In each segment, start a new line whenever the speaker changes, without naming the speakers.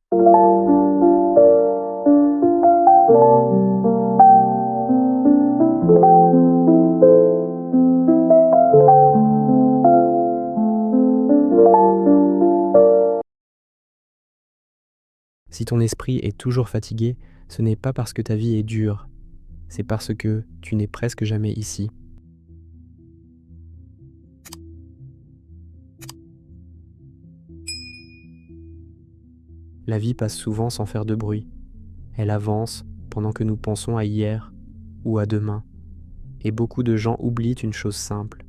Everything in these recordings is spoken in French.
Si ton esprit est toujours fatigué, ce n'est pas parce que ta vie est dure, c'est parce que tu n'es presque jamais ici. La vie passe souvent sans faire de bruit. Elle avance pendant que nous pensons à hier ou à demain. Et beaucoup de gens oublient une chose simple.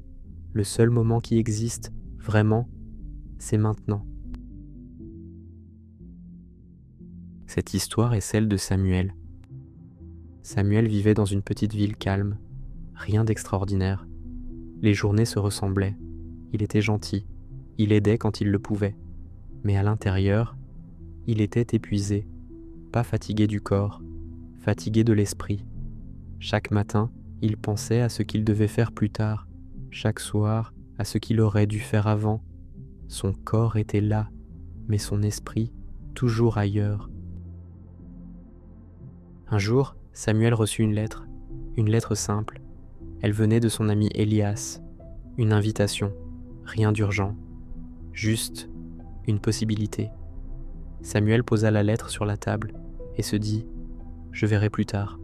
Le seul moment qui existe, vraiment, c'est maintenant. Cette histoire est celle de Samuel. Samuel vivait dans une petite ville calme, rien d'extraordinaire. Les journées se ressemblaient. Il était gentil, il aidait quand il le pouvait. Mais à l'intérieur, il était épuisé, pas fatigué du corps, fatigué de l'esprit. Chaque matin, il pensait à ce qu'il devait faire plus tard, chaque soir à ce qu'il aurait dû faire avant. Son corps était là, mais son esprit toujours ailleurs. Un jour, Samuel reçut une lettre simple. Elle venait de son ami Elias, une invitation, rien d'urgent, juste une possibilité. Samuel posa la lettre sur la table et se dit « Je verrai plus tard ».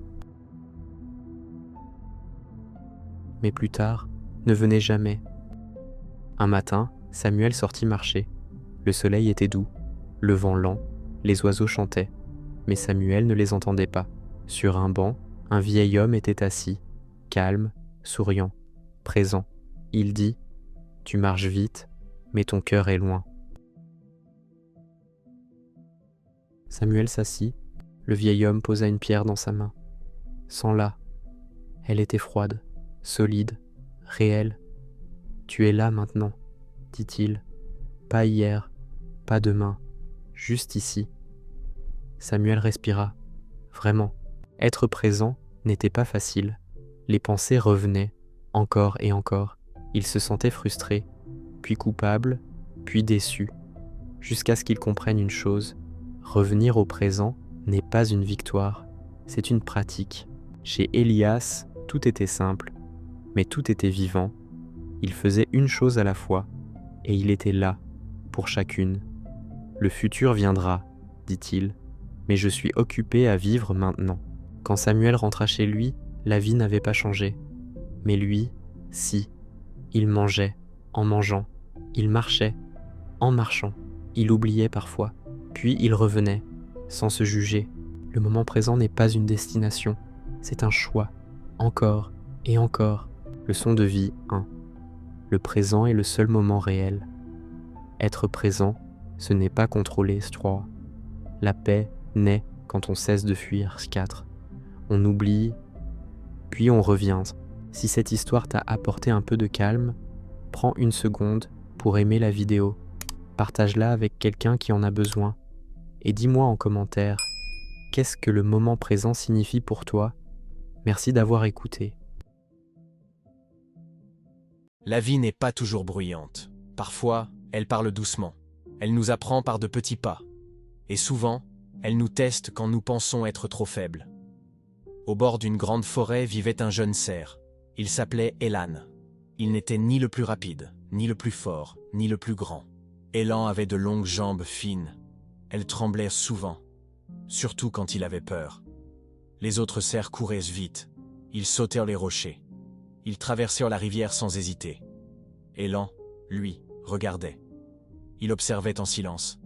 Mais plus tard ne venait jamais. Un matin, Samuel sortit marcher. Le soleil était doux, le vent lent, les oiseaux chantaient. Mais Samuel ne les entendait pas. Sur un banc, un vieil homme était assis, calme, souriant, présent. Il dit « Tu marches vite, mais ton cœur est loin ». Samuel s'assit, le vieil homme posa une pierre dans sa main. Sens-la. Elle était froide, solide, réelle. Tu es là maintenant, dit-il. Pas hier, pas demain, juste ici. Samuel respira. Vraiment, être présent n'était pas facile. Les pensées revenaient, encore et encore. Il se sentait frustré, puis coupable, puis déçu, jusqu'à ce qu'il comprenne une chose. Revenir au présent n'est pas une victoire, c'est une pratique. Chez Elias, tout était simple, mais tout était vivant. Il faisait une chose à la fois, et il était là, pour chacune. Le futur viendra, dit-il, mais je suis occupé à vivre maintenant. Quand Samuel rentra chez lui, la vie n'avait pas changé. Mais lui, si. Il mangeait, en mangeant. Il marchait, en marchant. Il oubliait parfois. Puis il revenait, sans se juger. Le moment présent n'est pas une destination, c'est un choix. Encore et encore. Leçon de vie 1. Le présent est le seul moment réel. Être présent, ce n'est pas contrôler 3. La paix naît quand on cesse de fuir 4. On oublie, puis on revient. Si cette histoire t'a apporté un peu de calme, prends une seconde pour aimer la vidéo. Partage-la avec quelqu'un qui en a besoin. Et dis-moi en commentaire, qu'est-ce que le moment présent signifie pour toi? Merci d'avoir écouté.
La vie n'est pas toujours bruyante. Parfois, elle parle doucement. Elle nous apprend par de petits pas. Et souvent, elle nous teste quand nous pensons être trop faibles. Au bord d'une grande forêt vivait un jeune cerf. Il s'appelait Elan. Il n'était ni le plus rapide, ni le plus fort, ni le plus grand. Elan avait de longues jambes fines. Elles tremblaient souvent, surtout quand il avait peur. Les autres cerfs couraient vite. Ils sautèrent les rochers. Ils traversèrent la rivière sans hésiter. Elan, lui, regardait. Il observait en silence.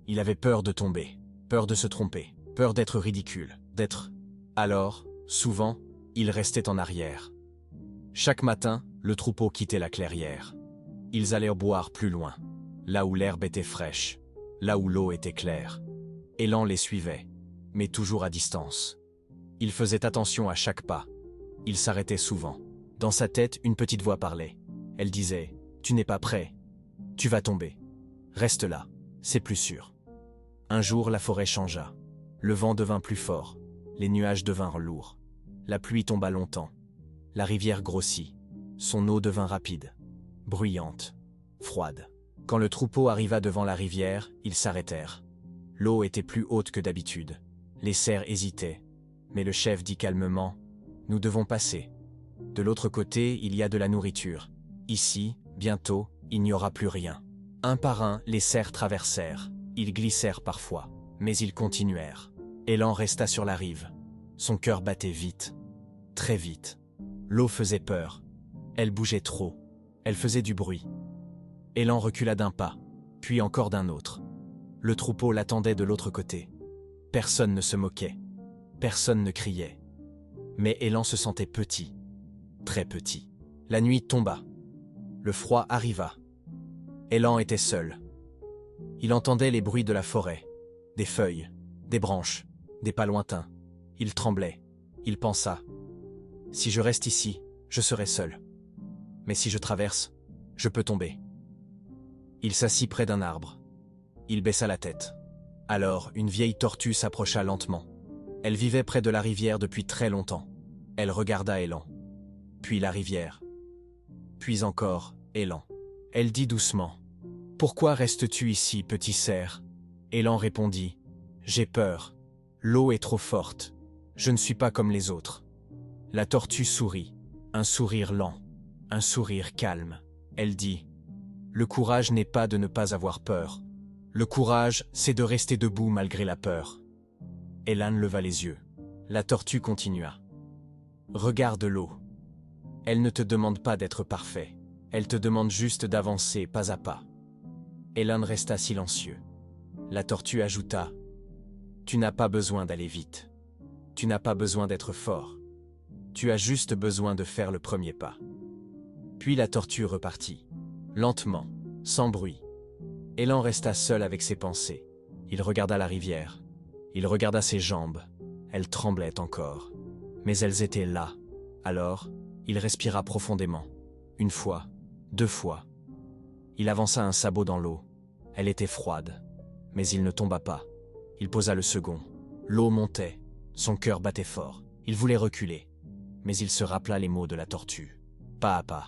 Il avait peur de tomber, peur de se tromper, peur d'être ridicule, d'être... Alors, souvent, il restait en arrière. Chaque matin, le troupeau quittait la clairière. Ils allèrent boire plus loin, là où l'herbe était fraîche, là où l'eau était claire. Elan les suivait, mais toujours à distance. Il faisait attention à chaque pas. Il s'arrêtait souvent. Dans sa tête, une petite voix parlait. Elle disait « Tu n'es pas prêt. Tu vas tomber. Reste là, c'est plus sûr. » Un jour, la forêt changea. Le vent devint plus fort. Les nuages devinrent lourds. La pluie tomba longtemps. La rivière grossit. Son eau devint rapide, bruyante, froide. Quand le troupeau arriva devant la rivière, ils s'arrêtèrent. L'eau était plus haute que d'habitude. Les cerfs hésitaient. Mais le chef dit calmement, « Nous devons passer. De l'autre côté, il y a de la nourriture. Ici, bientôt, il n'y aura plus rien. » Un par un, les cerfs traversèrent. Ils glissèrent parfois, mais ils continuèrent. Élan resta sur la rive. Son cœur battait vite, très vite. L'eau faisait peur. Elle bougeait trop. Elle faisait du bruit. Élan recula d'un pas, puis encore d'un autre. Le troupeau l'attendait de l'autre côté. Personne ne se moquait. Personne ne criait. Mais Élan se sentait petit, très petit. La nuit tomba. Le froid arriva. Élan était seul. Il entendait les bruits de la forêt, des feuilles, des branches, des pas lointains. Il tremblait. Il pensa, « Si je reste ici, je serai seul. Mais si je traverse, je peux tomber. » Il s'assit près d'un arbre. Il baissa la tête. Alors, une vieille tortue s'approcha lentement. Elle vivait près de la rivière depuis très longtemps. Elle regarda Élan. Puis la rivière. Puis encore Élan. Elle dit doucement, « Pourquoi restes-tu ici, petit cerf ?» Élan répondit, « J'ai peur. L'eau est trop forte. Je ne suis pas comme les autres. » La tortue sourit, un sourire lent, un sourire calme. Elle dit, « Le courage n'est pas de ne pas avoir peur. Le courage, c'est de rester debout malgré la peur. » Élan leva les yeux. La tortue continua. « Regarde l'eau. Elle ne te demande pas d'être parfait. Elle te demande juste d'avancer pas à pas. » Élan resta silencieux. La tortue ajouta, « Tu n'as pas besoin d'aller vite. Tu n'as pas besoin d'être fort. Tu as juste besoin de faire le premier pas. » Puis la tortue repartit, lentement, sans bruit. Élan resta seul avec ses pensées. Il regarda la rivière. Il regarda ses jambes. Elles tremblaient encore. Mais elles étaient là. Alors, il respira profondément. Une fois, 2 fois. Il avança un sabot dans l'eau. Elle était froide. Mais il ne tomba pas. Il posa le second. L'eau montait. Son cœur battait fort. Il voulait reculer. Mais il se rappela les mots de la tortue. Pas à pas.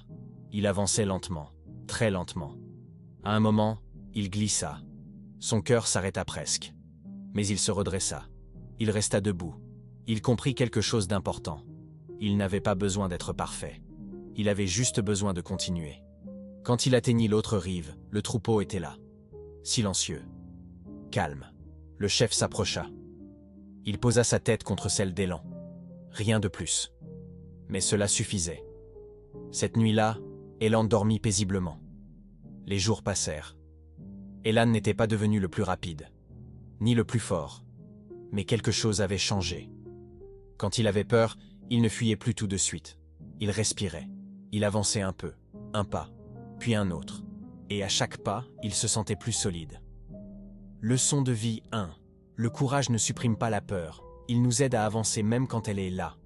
Il avançait lentement, très lentement. À un moment, il glissa. Son cœur s'arrêta presque. Mais il se redressa. Il resta debout. Il comprit quelque chose d'important. Il n'avait pas besoin d'être parfait. Il avait juste besoin de continuer. Quand il atteignit l'autre rive, le troupeau était là. Silencieux. Calme. Le chef s'approcha. Il posa sa tête contre celle d'Élan. Rien de plus. Mais cela suffisait. Cette nuit-là, Élan dormit paisiblement. Les jours passèrent. Élan n'était pas devenu le plus rapide, ni le plus fort. Mais quelque chose avait changé. Quand il avait peur, il ne fuyait plus tout de suite. Il respirait. Il avançait un peu, un pas, puis un autre. Et à chaque pas, il se sentait plus solide. Leçon de vie 1. Le courage ne supprime pas la peur. Il nous aide à avancer même quand elle est là.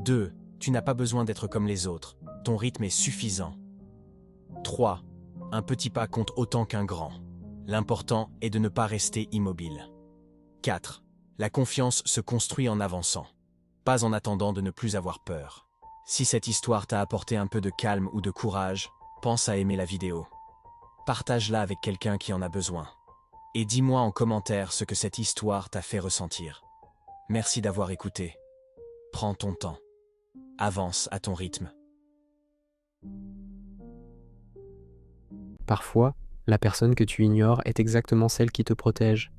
2. Tu n'as pas besoin d'être comme les autres. Ton rythme est suffisant. 3. Un petit pas compte autant qu'un grand. L'important est de ne pas rester immobile. 4. La confiance se construit en avançant, pas en attendant de ne plus avoir peur. Si cette histoire t'a apporté un peu de calme ou de courage, pense à aimer la vidéo. Partage-la avec quelqu'un qui en a besoin. Et dis-moi en commentaire ce que cette histoire t'a fait ressentir. Merci d'avoir écouté. Prends ton temps. Avance à ton rythme.
Parfois, la personne que tu ignores est exactement celle qui te protège,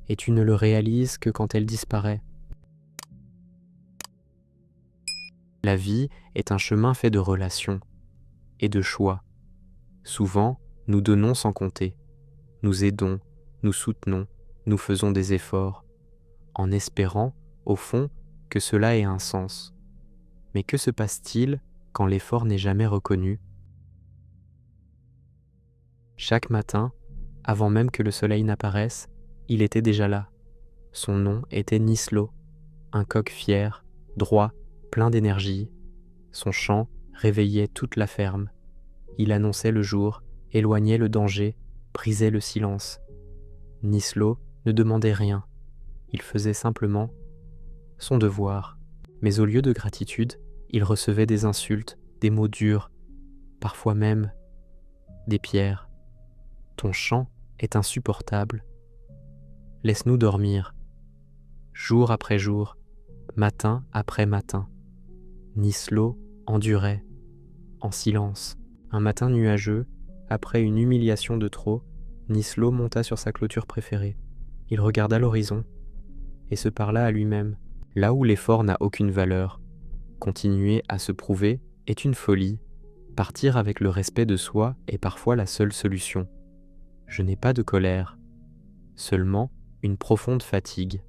et tu ne le réalises que quand elle disparaît. La vie est un chemin fait de relations et de choix. Souvent, nous donnons sans compter. Nous aidons, nous soutenons, nous faisons des efforts, en espérant, au fond, que cela ait un sens. Mais que se passe-t-il quand l'effort n'est jamais reconnu ? Chaque matin, avant même que le soleil n'apparaisse, il était déjà là. Son nom était Nislo, un coq fier, droit, plein d'énergie. Son chant réveillait toute la ferme. Il annonçait le jour, éloignait le danger, brisait le silence. Nislo ne demandait rien. Il faisait simplement son devoir. Mais au lieu de gratitude, il recevait des insultes, des mots durs, parfois même des pierres. Ton chant est insupportable. Laisse-nous dormir, jour après jour, matin après matin. Nislo endurait, en silence. Un matin nuageux, après une humiliation de trop, Nislo monta sur sa clôture préférée. Il regarda l'horizon et se parla à lui-même. Là où l'effort n'a aucune valeur, continuer à se prouver est une folie. Partir avec le respect de soi est parfois la seule solution. Je n'ai pas de colère, seulement une profonde fatigue.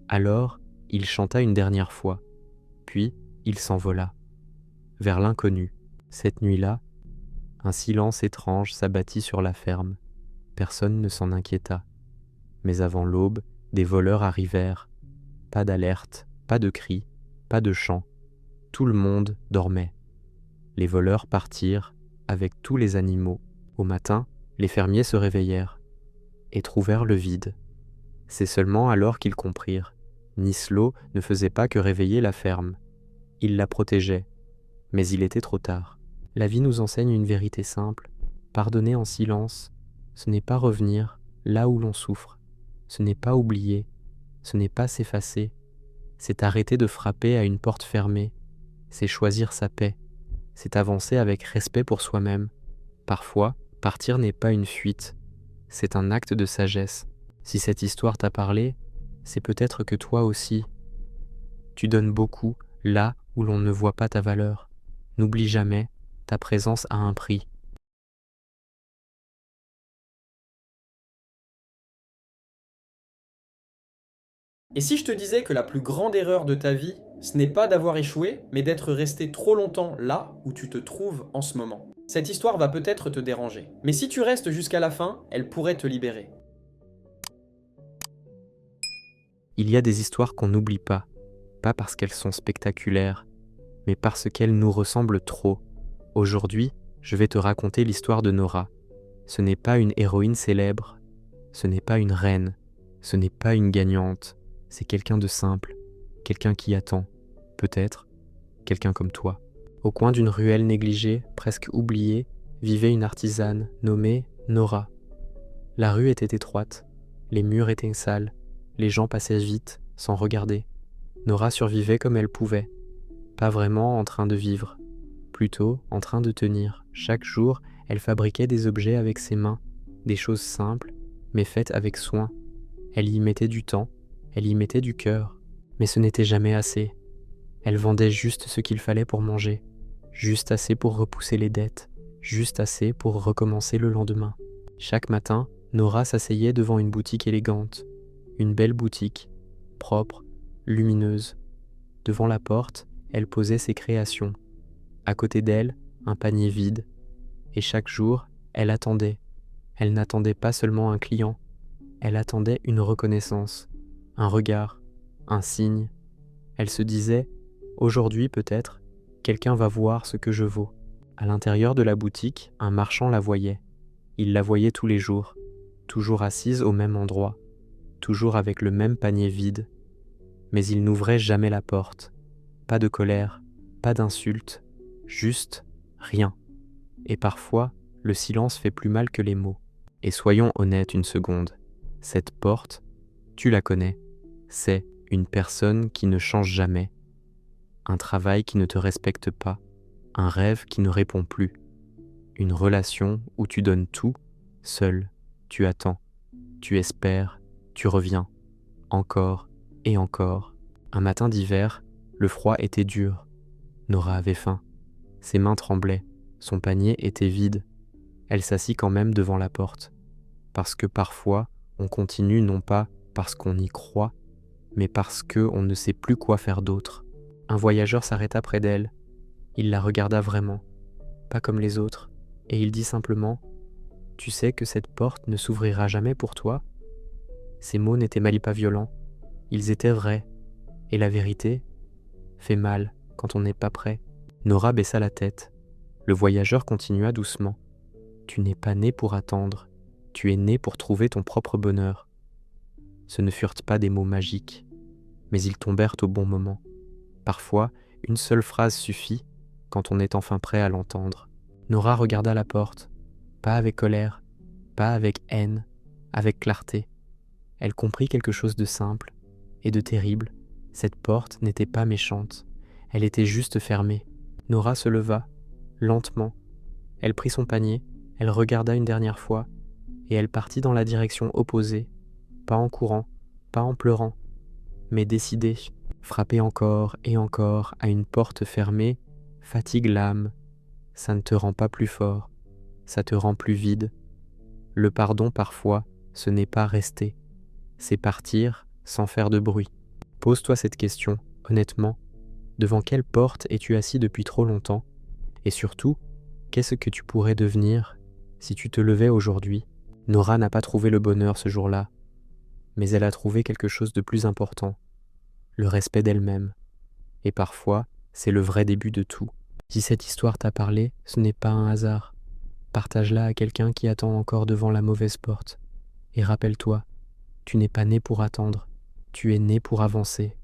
Alors, il chanta une dernière fois, puis il s'envola, vers l'inconnu. Cette nuit-là, un silence étrange s'abattit sur la ferme. Personne ne s'en inquiéta. Mais avant l'aube, des voleurs arrivèrent. Pas d'alerte, pas de cris, pas de chant. Tout le monde dormait. Les voleurs partirent avec tous les animaux. Au matin, les fermiers se réveillèrent et trouvèrent le vide. C'est seulement alors qu'ils comprirent. Nislo ne faisait pas que réveiller la ferme. Il la protégeait, mais il était trop tard. La vie nous enseigne une vérité simple. Pardonner en silence, ce n'est pas revenir là où l'on souffre. Ce n'est pas oublier, ce n'est pas s'effacer. C'est arrêter de frapper à une porte fermée. C'est choisir sa paix. C'est avancer avec respect pour soi-même. Parfois, partir n'est pas une fuite, c'est un acte de sagesse. Si cette histoire t'a parlé, c'est peut-être que toi aussi, tu donnes beaucoup là où l'on ne voit pas ta valeur. N'oublie jamais, ta présence a un prix.
Et si je te disais que la plus grande erreur de ta vie, ce n'est pas d'avoir échoué, mais d'être resté trop longtemps là où tu te trouves en ce moment? Cette histoire va peut-être te déranger. Mais si tu restes jusqu'à la fin, elle pourrait te libérer.
Il y a des histoires qu'on n'oublie pas parce qu'elles sont spectaculaires, mais parce qu'elles nous ressemblent trop. Aujourd'hui, je vais te raconter l'histoire de Nora. Ce n'est pas une héroïne célèbre, ce n'est pas une reine, ce n'est pas une gagnante, c'est quelqu'un de simple, quelqu'un qui attend, peut-être, quelqu'un comme toi. Au coin d'une ruelle négligée, presque oubliée, vivait une artisane nommée Nora. La rue était étroite, les murs étaient sales, les gens passaient vite, sans regarder. Nora survivait comme elle pouvait, pas vraiment en train de vivre, plutôt en train de tenir. Chaque jour, elle fabriquait des objets avec ses mains, des choses simples, mais faites avec soin. Elle y mettait du temps, elle y mettait du cœur, mais ce n'était jamais assez. Elle vendait juste ce qu'il fallait pour manger, juste assez pour repousser les dettes, juste assez pour recommencer le lendemain. Chaque matin, Nora s'asseyait devant une boutique élégante, une belle boutique, propre, lumineuse. Devant la porte, elle posait ses créations. À côté d'elle, un panier vide. Et chaque jour, elle attendait. Elle n'attendait pas seulement un client, elle attendait une reconnaissance, un regard, un signe. Elle se disait, aujourd'hui peut-être, quelqu'un va voir ce que je vaux. À l'intérieur de la boutique, un marchand la voyait. Il la voyait tous les jours, toujours assise au même endroit, toujours avec le même panier vide. Mais il n'ouvrait jamais la porte. Pas de colère, pas d'insulte, juste rien. Et parfois, le silence fait plus mal que les mots. Et soyons honnêtes une seconde, cette porte, tu la connais, c'est une personne qui ne change jamais, un travail qui ne te respecte pas, un rêve qui ne répond plus, une relation où tu donnes tout, seul, tu attends, tu espères, tu reviens, encore et encore. Un matin d'hiver, le froid était dur, Nora avait faim, ses mains tremblaient, son panier était vide. Elle s'assit quand même devant la porte, parce que parfois, on continue non pas parce qu'on y croit, mais parce qu'on ne sait plus quoi faire d'autre. Un voyageur s'arrêta près d'elle. Il la regarda vraiment, pas comme les autres, et il dit simplement « Tu sais que cette porte ne s'ouvrira jamais pour toi ?» Ces mots n'étaient mal pas violents, ils étaient vrais, et la vérité fait mal quand on n'est pas prêt. Nora baissa la tête. Le voyageur continua doucement. « Tu n'es pas né pour attendre, tu es né pour trouver ton propre bonheur. » Ce ne furent pas des mots magiques, mais ils tombèrent au bon moment. Parfois, une seule phrase suffit quand on est enfin prêt à l'entendre. Nora regarda la porte, pas avec colère, pas avec haine, avec clarté. Elle comprit quelque chose de simple et de terrible. Cette porte n'était pas méchante, elle était juste fermée. Nora se leva, lentement. Elle prit son panier, elle regarda une dernière fois, et elle partit dans la direction opposée, pas en courant, pas en pleurant, mais décidée. Frapper encore et encore à une porte fermée fatigue l'âme. Ça ne te rend pas plus fort, ça te rend plus vide. Le pardon, parfois, ce n'est pas rester, c'est partir sans faire de bruit. Pose-toi cette question, honnêtement. Devant quelle porte es-tu assis depuis trop longtemps? Et surtout, qu'est-ce que tu pourrais devenir si tu te levais aujourd'hui? Nora n'a pas trouvé le bonheur ce jour-là, mais elle a trouvé quelque chose de plus important, le respect d'elle-même. Et parfois, c'est le vrai début de tout. Si cette histoire t'a parlé, ce n'est pas un hasard. Partage-la à quelqu'un qui attend encore devant la mauvaise porte. Et rappelle-toi, tu n'es pas né pour attendre, tu es né pour avancer.